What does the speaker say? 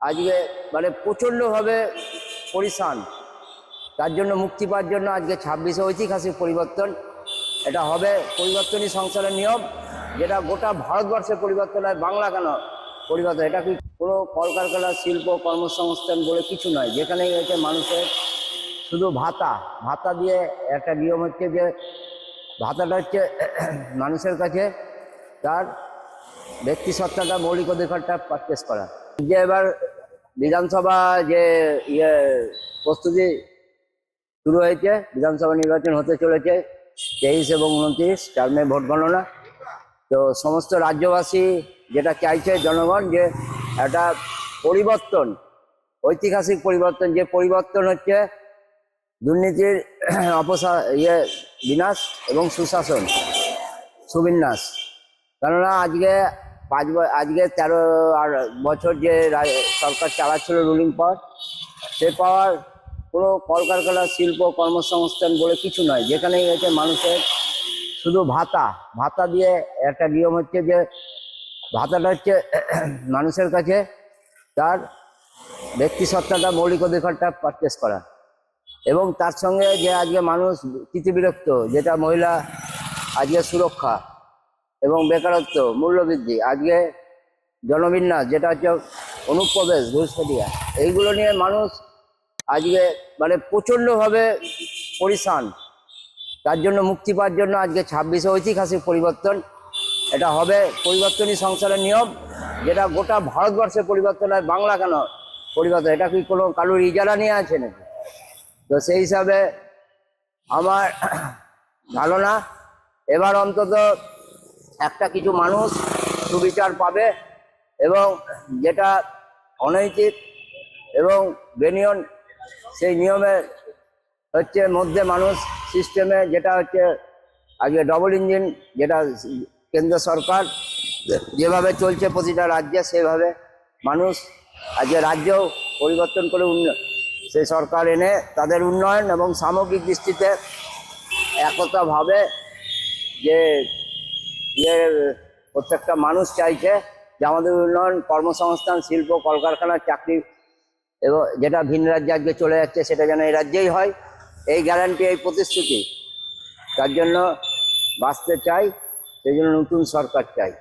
আজকে মানে প্রচণ্ডভাবে পরিশান। তার জন্য মুক্তি পাওয়ার জন্য আজকে 26-এ ঐতিহাসিক পরিবর্তন। এটা হবে পরিবর্তনই সংসারের নিয়ম, যেটা গোটা ভারতবর্ষে পরিবর্তন হয়। বাংলা কেন পরিবর্তন, এটা কি কোনো কলকারখানা, শিল্প, কর্মসংস্থান বলে কিছু নয়। যেখানেই হচ্ছে মানুষের শুধু ভাতা ভাতা দিয়ে একটা নিয়ম হচ্ছে যে ভাতাটা হচ্ছে মানুষের কাছে তার ব্যক্তি সত্তাটা, মৌলিক অধিকারটা পারচেস করা। যে এবার বিধানসভা যে প্রস্তুতি শুরু হয়েছে, বিধানসভা নির্বাচন হতে চলেছে 23 এবং 29 টার্মে ভোট গণনা। তো সমস্ত রাজ্যবাসী যেটা চাইছে জনগণ, যে একটা পরিবর্তন, ঐতিহাসিক পরিবর্তন, যে পরিবর্তন হচ্ছে দুর্নীতির বিনাশ এবং সুশাসন, সুবিন্যাস। কেননা আজকে 13 বছর যে সরকার চালাচ্ছিল রুলিং পাওয়ার, সে পাওয়ার কোনো কলকারখানা, শিল্প, কর্মসংস্থান বলে কিছু নয়। যেখানেই হচ্ছে মানুষের শুধু ভাতা দিয়ে একটা নিয়ম হচ্ছে যে ভাতাটা হচ্ছে মানুষের কাছে তার ব্যক্তি সত্তাটা, মৌলিক অধিকারটা পারচেস করা। এবং তার সঙ্গে যে আজকে মানুষ তিতিবিরক্ত, যেটা মহিলা আজকে সুরক্ষা এবং বেকারত্ব, মূল্যবৃদ্ধি, আজকে জনবিন্যাস যেটা হচ্ছে অনুপ্রবেশ, ঘুষপেটিয়া, এইগুলো নিয়ে মানুষ আজকে মানে প্রচণ্ডভাবে পরিশান। তার জন্য মুক্তি পাওয়ার জন্য আজকে 26-এ ঐতিহাসিক পরিবর্তন। এটা হবে পরিবর্তনই সংসারের নিয়ম, যেটা গোটা ভারতবর্ষে পরিবর্তন হয়। বাংলা কেন পরিবর্তন, এটা কি কোনো কারোর ইজারা নিয়ে আছে নাকি? তো সেই হিসাবে আমার ধারণা এবার অন্তত একটা কিছু মানুষ সুবিচার পাবে, এবং যেটা অনৈতিক এবং বেনিয়ম, সেই নিয়মের হচ্ছে মধ্যে মানুষ সিস্টেমে, যেটা হচ্ছে আজকে ডবল ইঞ্জিন, যেটা কেন্দ্র সরকার যেভাবে চলছে প্রতিটা রাজ্যে, সেভাবে মানুষ আজকে রাজ্যেও পরিবর্তন করে সেই সরকার এনে তাদের উন্নয়ন এবং সামগ্রিক দৃষ্টিতে একতাভাবে যে প্রত্যেকটা মানুষ চাইছে যে আমাদের উন্নয়ন, কর্মসংস্থান, শিল্প, কলকারখানা, চাকরি, এবং যেটা ভিন রাজ্যে আজকে চলে যাচ্ছে সেটা যেন এই রাজ্যেই হয়, এই গ্যারান্টি, এই প্রতিশ্রুতি। তার জন্য বাঁচতে চাই, সেই জন্য নতুন সরকার চাই।